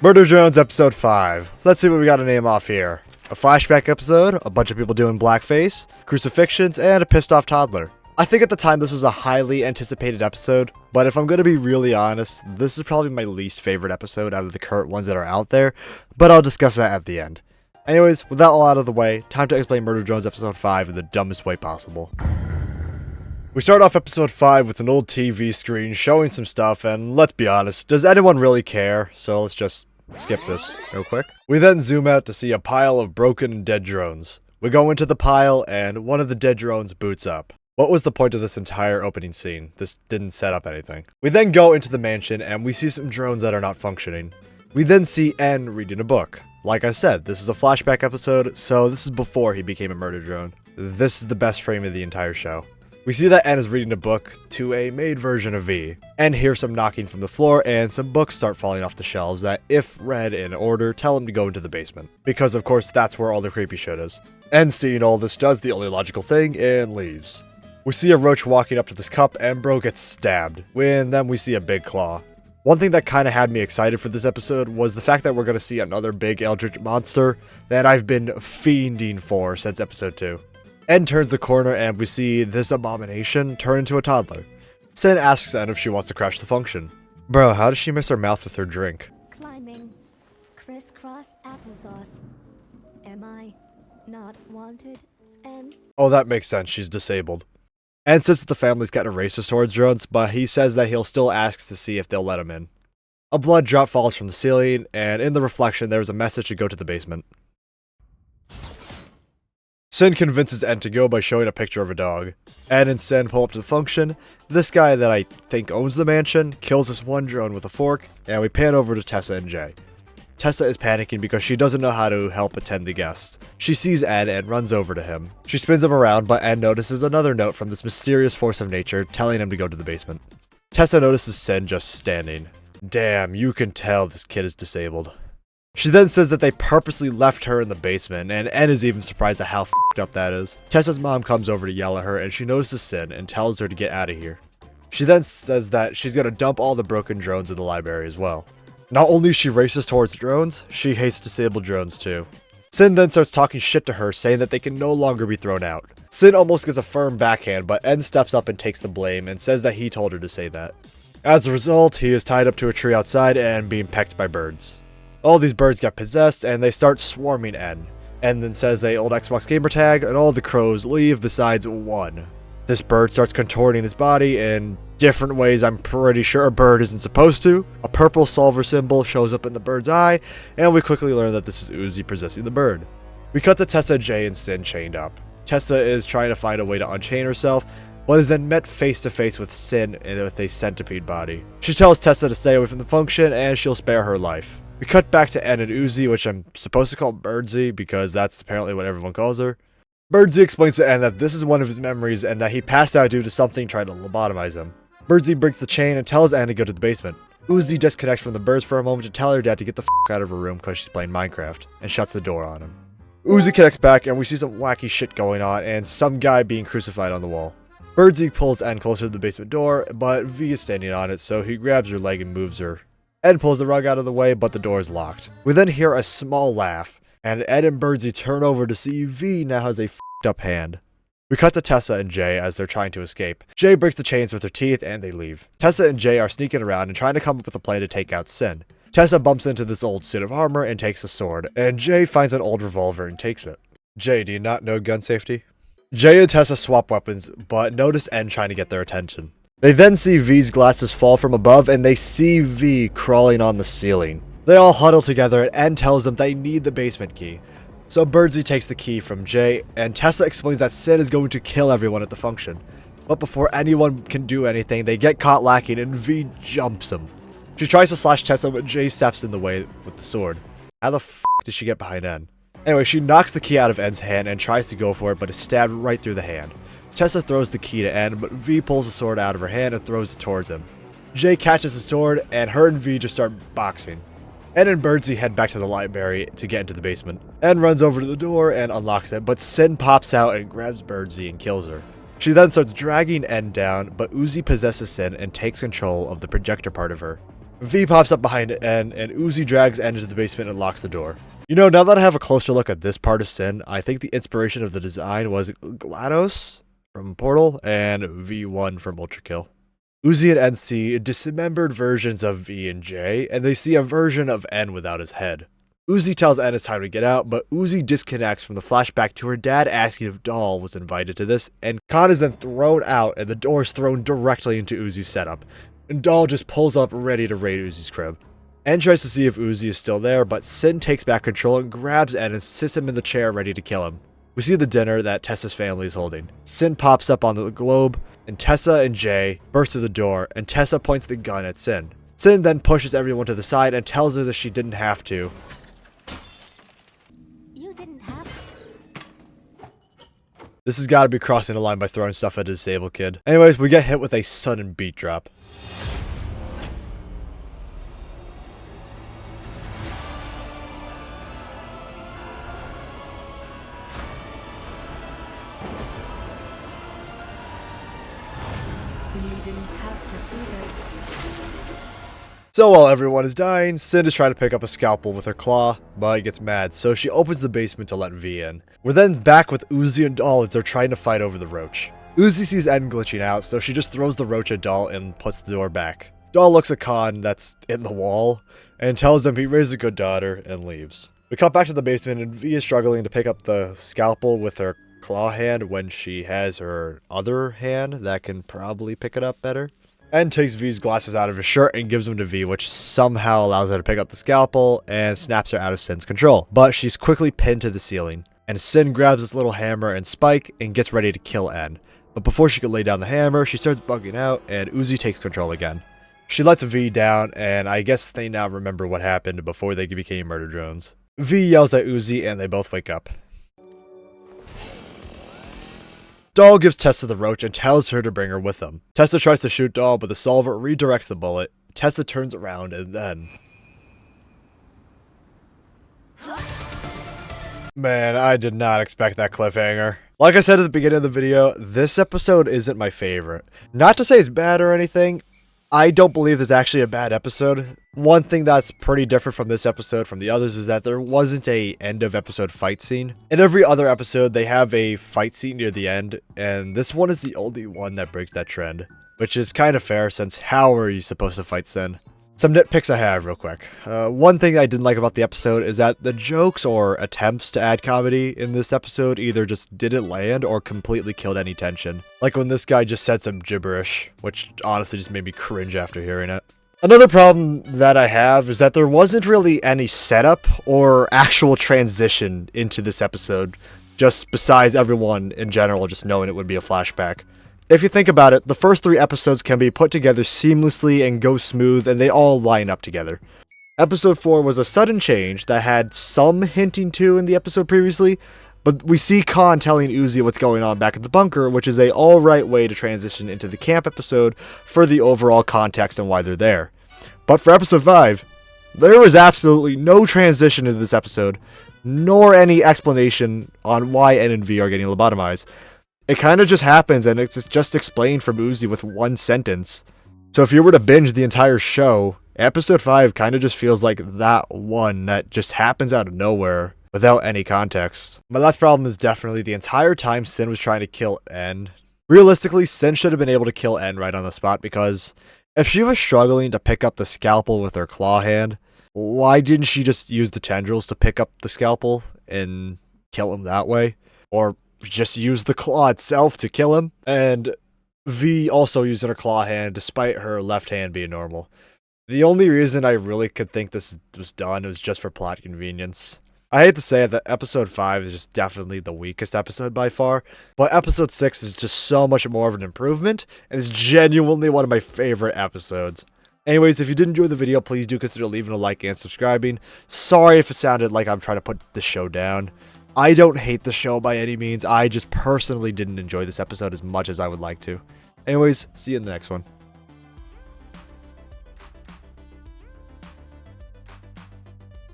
Murder Drones episode 5. Let's see what we got to name off here. A flashback episode, a bunch of people doing blackface, crucifixions, and a pissed off toddler. I think at the time this was a highly anticipated episode, but if I'm going to be really honest, this is probably my least favorite episode out of the current ones that are out there, but I'll discuss that at the end. Anyways, with that all out of the way, time to explain Murder Drones episode 5 in the dumbest way possible. We start off episode 5 with an old TV screen showing some stuff, and let's be honest, does anyone really care? So let's just skip this real quick. We then zoom out to see a pile of broken and dead drones. We go into the pile, and one of the dead drones boots up. What was the point of this entire opening scene? This didn't set up anything. We then go into the mansion, and we see some drones that are not functioning. We then see N reading a book. Like I said, this is a flashback episode, so this is before he became a murder drone. This is the best frame of the entire show. We see that N is reading a book to a made version of V. N hears some knocking from the floor and some books start falling off the shelves that, if read in order, tell him to go into the basement. Because of course that's where all the creepy shit is. N, seeing all this, does the only logical thing and leaves. We see a roach walking up to this cup and bro gets stabbed. And then we see a big claw. One thing that kind of had me excited for this episode was the fact that we're going to see another big eldritch monster that I've been fiending for since episode 2. N turns the corner and we see this abomination turn into a toddler. Sin asks N if she wants to crash the function. Bro, how does she miss her mouth with her drink? Climbing. Crisscross applesauce. Am I not wanted? And Oh, that makes sense. She's disabled. N says that the family's kind of racist towards drones, but he says that he'll still ask to see if they'll let him in. A blood drop falls from the ceiling, and in the reflection there's a message to go to the basement. Sin convinces N to go by showing a picture of a dog. N and Sin pull up to the function. This guy that I think owns the mansion kills this one drone with a fork, and we pan over to Tessa and Jay. Tessa is panicking because she doesn't know how to help attend the guest. She sees N and runs over to him. She spins him around, but N notices another note from this mysterious force of nature telling him to go to the basement. Tessa notices Sin just standing. Damn, you can tell this kid is disabled. She then says that they purposely left her in the basement, and N is even surprised at how f***ed up that is. Tessa's mom comes over to yell at her, and she notices Sin and tells her to get out of here. She then says that she's gonna dump all the broken drones in the library as well. Not only is she racist towards drones, she hates disabled drones too. Sin then starts talking shit to her, saying that they can no longer be thrown out. Sin almost gets a firm backhand, but N steps up and takes the blame and says that he told her to say that. As a result, he is tied up to a tree outside and being pecked by birds. All these birds get possessed and they start swarming N. N then says a old Xbox gamer tag and all the crows leave besides one. This bird starts contorting his body in different ways I'm pretty sure a bird isn't supposed to. A purple solver symbol shows up in the bird's eye, and we quickly learn that this is Uzi possessing the bird. We cut to Tessa, Jay, and Sin chained up. Tessa is trying to find a way to unchain herself, but is then met face to face with Sin and with a centipede body. She tells Tessa to stay away from the function and she'll spare her life. We cut back to N and Uzi, which I'm supposed to call Birdsy because that's apparently what everyone calls her. Birdsy explains to N that this is one of his memories and that he passed out due to something trying to lobotomize him. Birdsy breaks the chain and tells N to go to the basement. Uzi disconnects from the birds for a moment to tell her dad to get the f*** out of her room because she's playing Minecraft, and shuts the door on him. Uzi connects back and we see some wacky shit going on and some guy being crucified on the wall. Birdsy pulls N closer to the basement door, but V is standing on it, so he grabs her leg and moves her. N pulls the rug out of the way, but the door is locked. We then hear a small laugh, and Ed and Birdsy turn over to see V now has a f***ed up hand. We cut to Tessa and Jay as they're trying to escape. Jay breaks the chains with her teeth and they leave. Tessa and Jay are sneaking around and trying to come up with a plan to take out Sin. Tessa bumps into this old suit of armor and takes a sword, and Jay finds an old revolver and takes it. Jay, do you not know gun safety? Jay and Tessa swap weapons, but notice N trying to get their attention. They then see V's glasses fall from above and they see V crawling on the ceiling. They all huddle together and N tells them they need the basement key. So Birdsy takes the key from Jay, and Tessa explains that Sin is going to kill everyone at the function. But before anyone can do anything, they get caught lacking and V jumps him. She tries to slash Tessa, but Jay steps in the way with the sword. How the f*** did she get behind N? Anyway, she knocks the key out of N's hand and tries to go for it, but is stabbed right through the hand. Tessa throws the key to N, but V pulls the sword out of her hand and throws it towards him. Jay catches the sword, and her and V just start boxing. N and Birdsy head back to the library to get into the basement. N runs over to the door and unlocks it, but Sin pops out and grabs Birdsy and kills her. She then starts dragging N down, but Uzi possesses Sin and takes control of the projector part of her. V pops up behind N, and Uzi drags N into the basement and locks the door. You know, now that I have a closer look at this part of Sin, I think the inspiration of the design was GLaDOS from Portal and V1 from Ultrakill. Uzi and N see dismembered versions of V and J, and they see a version of N without his head. Uzi tells N it's time to get out, but Uzi disconnects from the flashback to her dad asking if Doll was invited to this, and Khan is then thrown out and the door is thrown directly into Uzi's setup, and Doll just pulls up ready to raid Uzi's crib. N tries to see if Uzi is still there, but Sin takes back control and grabs N and sits him in the chair ready to kill him. We see the dinner that Tessa's family is holding. Sin pops up on the globe, and Tessa and Jay burst through the door, and Tessa points the gun at Sin. Sin then pushes everyone to the side and tells her that she didn't have to. This has got to be crossing the line by throwing stuff at a disabled kid. Anyways, we get hit with a sudden beat drop. You didn't have to see this. So while everyone is dying, Sin is trying to pick up a scalpel with her claw, but gets mad, so she opens the basement to let V in. We're then back with Uzi and Doll as they're trying to fight over the roach. Uzi sees N glitching out, so she just throws the roach at Doll and puts the door back. Doll looks at Khan that's in the wall, and tells him he raised a good daughter, and leaves. We cut back to the basement, and V is struggling to pick up the scalpel with her claw hand when she has her other hand that can probably pick it up better. N takes V's glasses out of his shirt and gives them to V, which somehow allows her to pick up the scalpel and snaps her out of Sin's control. But she's quickly pinned to the ceiling, and Sin grabs his little hammer and spike and gets ready to kill N. But before she could lay down the hammer, she starts bugging out, and Uzi takes control again. She lets V down, and I guess they now remember what happened before they became murder drones. V yells at Uzi, and they both wake up. Doll gives Tessa the roach and tells her to bring her with them. Tessa tries to shoot Doll, but the solver redirects the bullet. Tessa turns around and then... Man, I did not expect that cliffhanger. Like I said at the beginning of the video, this episode isn't my favorite. Not to say it's bad or anything. I don't believe there's actually a bad episode. One thing that's pretty different from this episode from the others is that there wasn't a end of episode fight scene. In every other episode, they have a fight scene near the end, and this one is the only one that breaks that trend. Which is kind of fair, since how are you supposed to fight Sin? Some nitpicks I have real quick. One thing I didn't like about the episode is that the jokes or attempts to add comedy in this episode either just didn't land or completely killed any tension. Like when this guy just said some gibberish, which honestly just made me cringe after hearing it. Another problem that I have is that there wasn't really any setup or actual transition into this episode, just besides everyone in general just knowing it would be a flashback. If you think about it, the first 3 episodes can be put together seamlessly and go smooth, and they all line up together. Episode 4 was a sudden change that had some hinting to in the episode previously, but we see Khan telling Uzi what's going on back at the bunker, which is a alright way to transition into the camp episode for the overall context and why they're there. But for episode 5, there was absolutely no transition into this episode, nor any explanation on why N and V are getting lobotomized. It kind of just happens, and it's just explained from Uzi with one sentence. So if you were to binge the entire show, episode 5 kind of just feels like that one that just happens out of nowhere without any context. My last problem is definitely the entire time Sin was trying to kill N. Realistically, Sin should have been able to kill N right on the spot, because if she was struggling to pick up the scalpel with her claw hand, why didn't she just use the tendrils to pick up the scalpel and kill him that way? Or just use the claw itself to kill him? And V also using her claw hand despite her left hand being normal. The only reason I really could think this was done was just for plot convenience. I hate to say it, that episode 5 is just definitely the weakest episode by far, but episode 6 is just so much more of an improvement, and it's genuinely one of my favorite episodes. Anyways, if you did enjoy the video, please do consider leaving a like and subscribing. Sorry if it sounded like I'm trying to put the show down. I don't hate the show by any means, I just personally didn't enjoy this episode as much as I would like to. Anyways, see you in the next one.